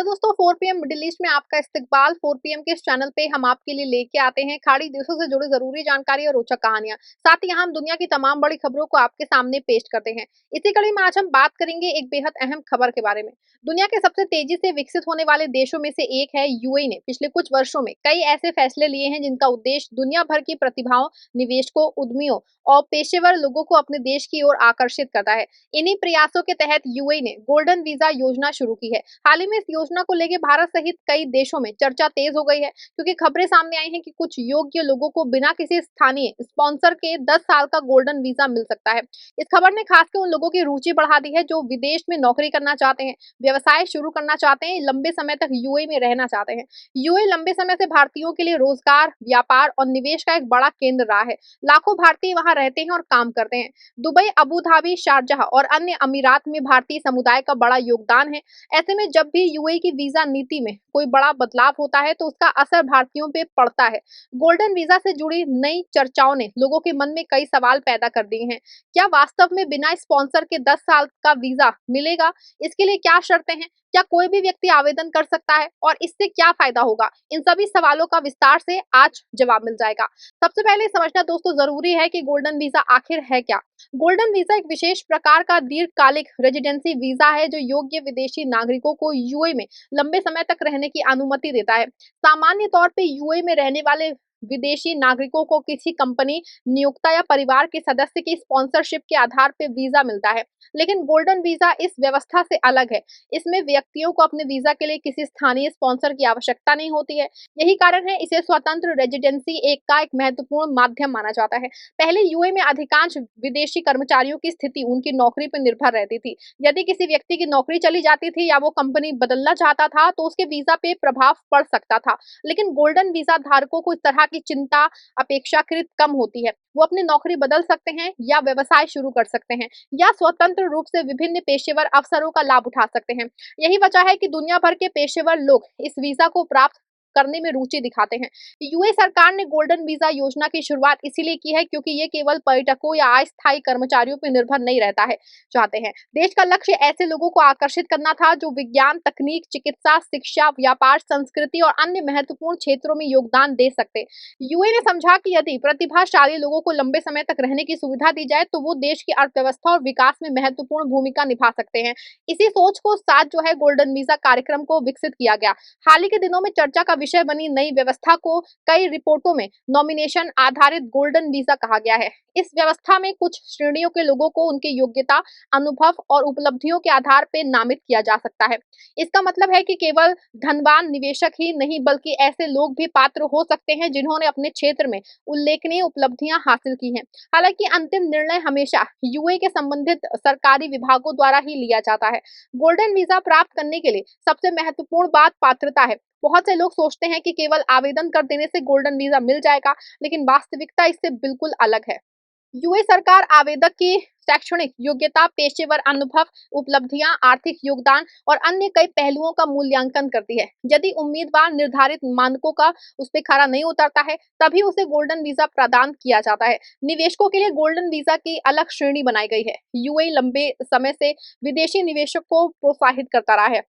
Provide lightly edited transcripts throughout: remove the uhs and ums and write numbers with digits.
दोस्तों 4 PM middle east में आपका इस्तकबाल। 4 पीएम के इस चैनल पे हम आपके लिए लेके आते हैं खाड़ी देशों से जुड़ी जरूरी जानकारी और रोचक कहानियां। साथ ही हम दुनिया की तमाम बड़ी खबरों को आपके सामने पेश करते हैं। इसी कड़ी में आज हम बात करेंगे एक बेहद अहम खबर के बारे में। दुनिया के सबसे तेजी से विकसित होने वाले देशों में से एक है यूएई ने पिछले कुछ वर्षों में कई ऐसे फैसले लिए हैं जिनका उद्देश्य दुनिया भर की प्रतिभाओं, निवेशकों, उद्यमियों और पेशेवर लोगों को अपने देश की ओर आकर्षित करता है। इन्हीं प्रयासों के तहत यूएई ने गोल्डन वीजा योजना शुरू की है। हाल ही में इस योजना को लेकर भारत सहित कई देशों में चर्चा तेज हो गई है, क्योंकि खबरें सामने आई हैं कि कुछ योग्य लोगों को बिना किसी स्थानीय स्पॉन्सर के 10 साल का गोल्डन वीजा मिल सकता है। इस खबर ने खासकर उन लोगों की रुचि बढ़ा दी है जो विदेश में नौकरी करना चाहते हैं, व्यवसाय शुरू करना चाहते हैं, लंबे समय तक यूएई में रहना चाहते हैं। यूएई लंबे समय से भारतीयों के लिए रोजगार, व्यापार और निवेश का एक बड़ा केंद्र रहा है। लाखों भारतीय वहां रहते हैं और काम करते हैं। दुबई, अबू धाबी, शारजाह और अन्य अमीरात में भारतीय समुदाय का बड़ा योगदान है। ऐसे में जब भी यूएई की वीजा नीति में कोई बड़ा बदलाव होता है तो उसका असर भारतीयों पे पड़ता है। गोल्डन वीजा से जुड़ी नई चर्चाओं ने लोगों के मन में कई सवाल पैदा कर दिए हैं। क्या वास्तव में बिना स्पॉन्सर के 10 साल का वीजा मिलेगा? इसके लिए क्या शर्तें हैं? क्या कोई भी व्यक्ति आवेदन कर सकता है और इससे क्या फायदा होगा? इन सभी सवालों का विस्तार से आज जवाब मिल जाएगा। सबसे पहले समझना दोस्तों जरूरी है कि गोल्डन वीजा आखिर है क्या। गोल्डन वीजा एक विशेष प्रकार का दीर्घकालिक रेजिडेंसी वीजा है जो योग्य विदेशी नागरिकों को यूएई में लंबे समय तक रहने की अनुमति देता है। सामान्य तौर पे यूएई में रहने वाले विदेशी नागरिकों को किसी कंपनी, नियोक्ता या परिवार के सदस्य की स्पॉन्सरशिप के आधार पर वीजा मिलता है। लेकिन गोल्डन वीजा इस व्यवस्था से अलग है। इसमें व्यक्तियों को अपने वीजा के लिए किसी स्थानीय स्पॉन्सर की आवश्यकता नहीं होती है। यही कारण है इसे स्वतंत्र रेजिडेंसी एक महत्वपूर्ण माध्यम माना जाता है। पहले यूएई में अधिकांश विदेशी कर्मचारियों की स्थिति उनकी नौकरी पर निर्भर रहती थी। यदि किसी व्यक्ति की नौकरी चली जाती थी या वो कंपनी बदलना चाहता था तो उसके वीजा पे प्रभाव पड़ सकता था। लेकिन गोल्डन वीजा धारकों को इस तरह की चिंता अपेक्षाकृत कम होती है। वो अपनी नौकरी बदल सकते हैं या व्यवसाय शुरू कर सकते हैं या स्वतंत्र रूप से विभिन्न पेशेवर अवसरों का लाभ उठा सकते हैं। यही वजह है कि दुनिया भर के पेशेवर लोग इस वीजा को प्राप्त करने में रुचि दिखाते हैं। यूएई सरकार ने गोल्डन वीजा योजना की शुरुआत इसीलिए की है क्योंकि ये केवल पर्यटकों या अस्थायी कर्मचारियों पर निर्भर नहीं रहता है चाहते हैं। देश का लक्ष्य ऐसे लोगों को आकर्षित करना था जो विज्ञान, तकनीक, चिकित्सा, शिक्षा, व्यापार, संस्कृति और अन्य महत्वपूर्ण क्षेत्रों में योगदान दे सकते। यूएई ने समझा कि यदि प्रतिभाशाली लोगों को लंबे समय तक रहने की सुविधा दी जाए तो वो देश की अर्थव्यवस्था और विकास में महत्वपूर्ण भूमिका निभा सकते हैं। इसी सोच को साथ जो है गोल्डन वीजा कार्यक्रम को विकसित किया गया। हाल ही के दिनों में चर्चा का विषय बनी नई व्यवस्था को कई रिपोर्टों में नॉमिनेशन आधारित गोल्डन वीजा कहा गया है। इस व्यवस्था में कुछ श्रेणियों के लोगों को उनके योग्यता, अनुभव और उपलब्धियों के आधार पर नामित किया जा सकता है। इसका मतलब है कि केवल धनवान निवेशक ही नहीं बल्कि ऐसे लोग भी पात्र हो सकते हैं जिन्होंने अपने क्षेत्र में उल्लेखनीय उपलब्धियां हासिल की हैं। हालांकि अंतिम निर्णय हमेशा यूएई के संबंधित सरकारी विभागों द्वारा ही लिया जाता है। गोल्डन वीजा प्राप्त करने के लिए सबसे महत्वपूर्ण बात पात्रता है। बहुत से लोग सोचते हैं कि केवल आवेदन कर देने से गोल्डन वीजा मिल जाएगा, लेकिन वास्तविकता इससे बिल्कुल अलग है। यूएई सरकार आवेदक की शैक्षणिक योग्यता, पेशेवर अनुभव, उपलब्धियां, आर्थिक योगदान और अन्य कई पहलुओं का मूल्यांकन करती है। यदि उम्मीदवार निर्धारित मानकों का उस पर खरा नहीं उतरता है तभी उसे गोल्डन वीजा प्रदान किया जाता है। निवेशकों के लिए गोल्डन वीजा की अलग श्रेणी बनाई गई है। यूएई लंबे समय से विदेशी निवेशक को प्रोत्साहित करता रहा है।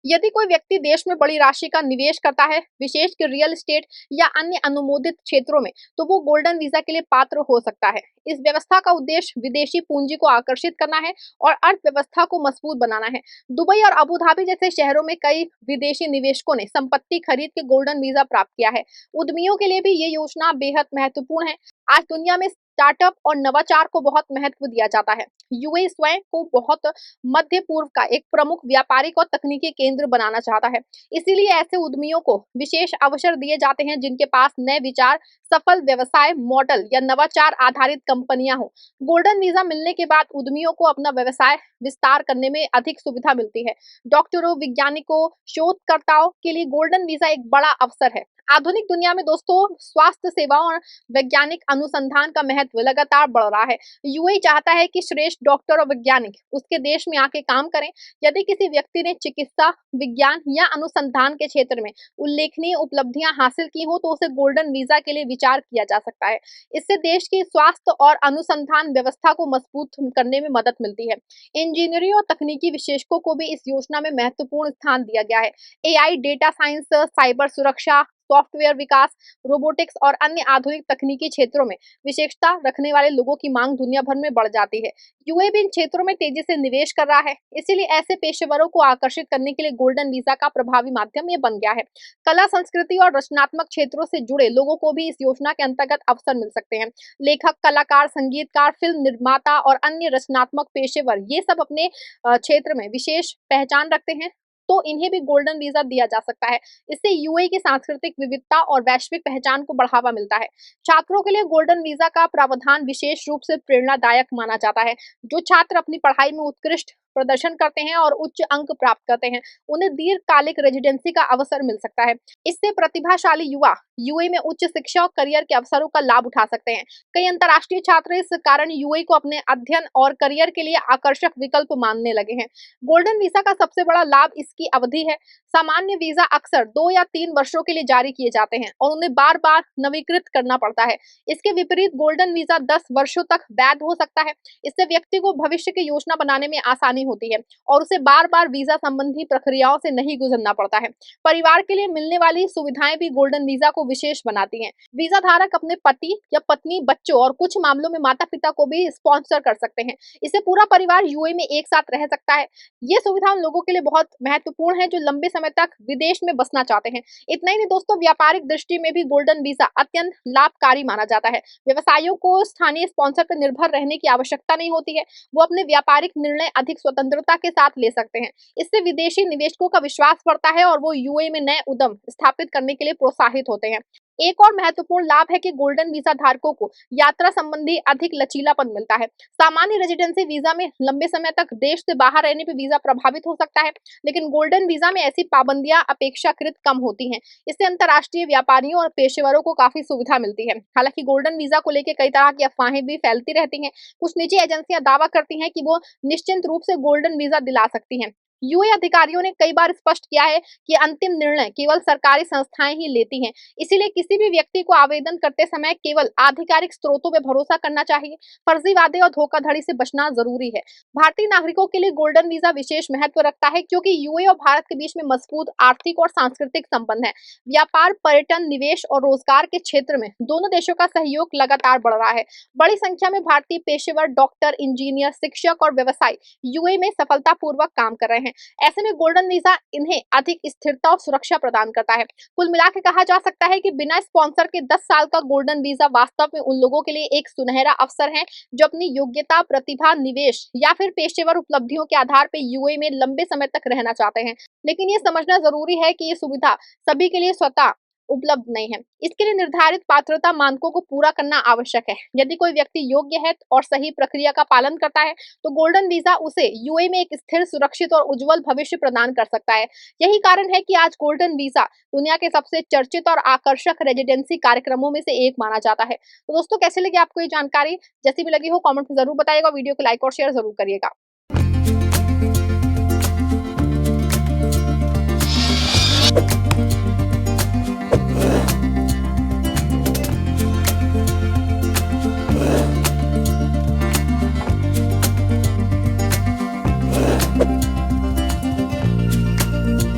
यदि कोई व्यक्ति देश में बड़ी राशि का निवेश करता है, विशेषकर रियल एस्टेट या अन्य अनुमोदित क्षेत्रों में, तो वो गोल्डन वीजा के लिए पात्र हो सकता है। इस व्यवस्था का उद्देश्य विदेशी पूंजी को आकर्षित करना है और अर्थव्यवस्था को मजबूत बनाना है। दुबई और अबू धाबी जैसे शहरों में कई विदेशी निवेशकों ने संपत्ति खरीद के गोल्डन वीजा प्राप्त किया है। उद्यमियों के लिए भी ये योजना बेहद महत्वपूर्ण है। आज दुनिया में स्टार्टअप और नवाचार को बहुत महत्व दिया जाता है। यूएई स्वयं को बहुत मध्य पूर्व का एक प्रमुख व्यापारिक और तकनीकी केंद्र बनाना चाहता है। इसीलिए ऐसे उद्यमियों को विशेष अवसर दिए जाते हैं जिनके पास नए विचार, सफल व्यवसाय मॉडल या नवाचार आधारित कंपनियां हो। गोल्डन वीजा मिलने के बाद उद्यमियों को अपना व्यवसाय विस्तार करने में अधिक सुविधा मिलती है। डॉक्टरों, वैज्ञानिकों, शोधकर्ताओं के लिए गोल्डन वीजा एक बड़ा अवसर है। आधुनिक दुनिया में दोस्तों स्वास्थ्य सेवाओं और वैज्ञानिक अनुसंधान का महत्व लगातार बढ़ रहा है। यूएई चाहता है कि श्रेष्ठ डॉक्टर और वैज्ञानिक उसके देश में आके काम करें। यदि किसी व्यक्ति ने चिकित्सा, विज्ञान या अनुसंधान के क्षेत्र में उल्लेखनीय उपलब्धियां हासिल की हो तो उसे गोल्डन वीजा के लिए विचार किया जा सकता है। इससे देश की स्वास्थ्य और अनुसंधान व्यवस्था को मजबूत करने में मदद मिलती है। इंजीनियरिंग और तकनीकी विशेषज्ञों को भी इस योजना में महत्वपूर्ण स्थान दिया गया है। एआई, डेटा साइंस, साइबर सुरक्षा, सॉफ्टवेयर विकास, रोबोटिक्स और अन्य आधुनिक तकनीकी क्षेत्रों में विशेषता रखने वाले लोगों की मांग दुनिया भर में बढ़ जाती है। यूएई भी इन क्षेत्रों में तेजी से निवेश कर रहा है, इसीलिए ऐसे पेशेवरों को आकर्षित करने के लिए गोल्डन वीजा का प्रभावी माध्यम ये बन गया है। कला, संस्कृति और रचनात्मक क्षेत्रों से जुड़े लोगों को भी इस योजना के अंतर्गत अवसर मिल सकते हैं। लेखक, कलाकार, संगीतकार, फिल्म निर्माता और अन्य रचनात्मक पेशेवर ये सब अपने क्षेत्र में विशेष पहचान रखते हैं, तो इन्हें भी गोल्डन वीजा दिया जा सकता है। इससे यूएई की सांस्कृतिक विविधता और वैश्विक पहचान को बढ़ावा मिलता है। छात्रों के लिए गोल्डन वीजा का प्रावधान विशेष रूप से प्रेरणादायक माना जाता है। जो छात्र अपनी पढ़ाई में उत्कृष्ट प्रदर्शन करते हैं और उच्च अंक प्राप्त करते हैं, उन्हें दीर्घकालिक रेजिडेंसी का अवसर मिल सकता है। इससे प्रतिभाशाली युवा यूएई में उच्च शिक्षा और करियर के अवसरों का लाभ उठा सकते हैं। कई अंतर्राष्ट्रीय छात्र इस कारण यूएई को अपने अध्ययन और करियर के लिए आकर्षक विकल्प मानने लगे हैं। गोल्डन वीजा का सबसे बड़ा लाभ इसकी अवधि है। सामान्य वीजा अक्सर 2 या 3 वर्षों के लिए जारी किए जाते हैं और उन्हें बार-बार नवीकृत करना पड़ता है। इसके विपरीत गोल्डन वीजा 10 वर्षों तक वैध हो सकता है। इससे व्यक्ति को भविष्य की योजना बनाने में आसानी होती है और उसे बार-बार वीजा संबंधी प्रक्रियाओं से नहीं गुजरना पड़ता है। परिवार के लिए मिलने वाली सुविधाएं भी गोल्डन वीजा को विशेष बनाती हैं। वीजा धारक अपने पति या पत्नी, बच्चों और कुछ मामलों में माता-पिता को भी स्पॉन्सर कर सकते हैं। इससे पूरा परिवार यूएई में एक साथ रह सकता है। ये सुविधा उन लोगों के लिए बहुत महत्वपूर्ण है जो लंबे समय तक विदेश में बसना चाहते हैं। इतना ही नहीं दोस्तों, व्यापारिक दृष्टि में भी गोल्डन वीजा अत्यंत लाभकारी माना जाता है। व्यवसायियों को स्थानीय स्पॉन्सर पर निर्भर रहने की आवश्यकता नहीं होती है। वो अपने व्यापारिक निर्णय अधिक स्वतंत्रता के साथ ले सकते हैं। इससे विदेशी निवेशकों का विश्वास बढ़ता है और वो यूएई में नए उद्यम स्थापित करने के लिए प्रोत्साहित होते हैं। एक और महत्वपूर्ण लाभ है कि गोल्डन वीजा धारकों को यात्रा संबंधी अधिक लचीलापन मिलता है। सामान्य रेजिडेंसी वीजा में लंबे समय तक देश से बाहर रहने पर वीजा प्रभावित हो सकता है, लेकिन गोल्डन वीजा में ऐसी पाबंदियां अपेक्षाकृत कम होती हैं। इससे अंतर्राष्ट्रीय व्यापारियों और पेशेवरों को काफी सुविधा मिलती है। हालांकि गोल्डन वीजा को लेकर कई तरह की अफवाहें भी फैलती रहती हैं। कुछ निजी एजेंसियां दावा करती हैं कि वो निश्चित रूप से गोल्डन वीजा दिला सकती हैं। यूए अधिकारियों ने कई बार स्पष्ट किया है कि अंतिम निर्णय केवल सरकारी संस्थाएं ही लेती हैं। इसीलिए किसी भी व्यक्ति को आवेदन करते समय केवल आधिकारिक स्रोतों पर भरोसा करना चाहिए। फर्जीवादे और धोखाधड़ी से बचना जरूरी है। भारतीय नागरिकों के लिए गोल्डन वीजा विशेष महत्व रखता है क्योंकि यूए और भारत के बीच में मजबूत आर्थिक और सांस्कृतिक संबंध है। व्यापार, पर्यटन, निवेश और रोजगार के क्षेत्र में दोनों देशों का सहयोग लगातार बढ़ रहा है। बड़ी संख्या में भारतीय पेशेवर, डॉक्टर, इंजीनियर, शिक्षक और व्यवसायी यूए में सफलतापूर्वक काम कर रहे हैं। ऐसे में गोल्डन वीजा इन्हें अधिक स्थिरता और सुरक्षा प्रदान करता है। कुल मिलाकर कहा जा सकता है कि बिना स्पॉन्सर के 10 साल का गोल्डन वीजा वास्तव में उन लोगों के लिए एक सुनहरा अवसर है जो अपनी योग्यता, प्रतिभा, निवेश या फिर पेशेवर उपलब्धियों के आधार पर यूएई में लंबे समय तक रहना चाहते हैं। लेकिन ये समझना जरूरी है कि ये सुविधा सभी के लिए स्वतः उपलब्ध नहीं है। इसके लिए निर्धारित पात्रता मानकों को पूरा करना आवश्यक है। यदि कोई व्यक्ति योग्य है और सही प्रक्रिया का पालन करता है तो गोल्डन वीजा उसे यूएई में एक स्थिर, सुरक्षित और उज्जवल भविष्य प्रदान कर सकता है। यही कारण है कि आज गोल्डन वीजा दुनिया के सबसे चर्चित और आकर्षक रेजिडेंसी कार्यक्रमों में से एक माना जाता है। तो दोस्तों, कैसे लगी आपको ये जानकारी? जैसी भी लगी हो कमेंट में जरूर बताइएगा। वीडियो को लाइक और शेयर जरूर करिएगा।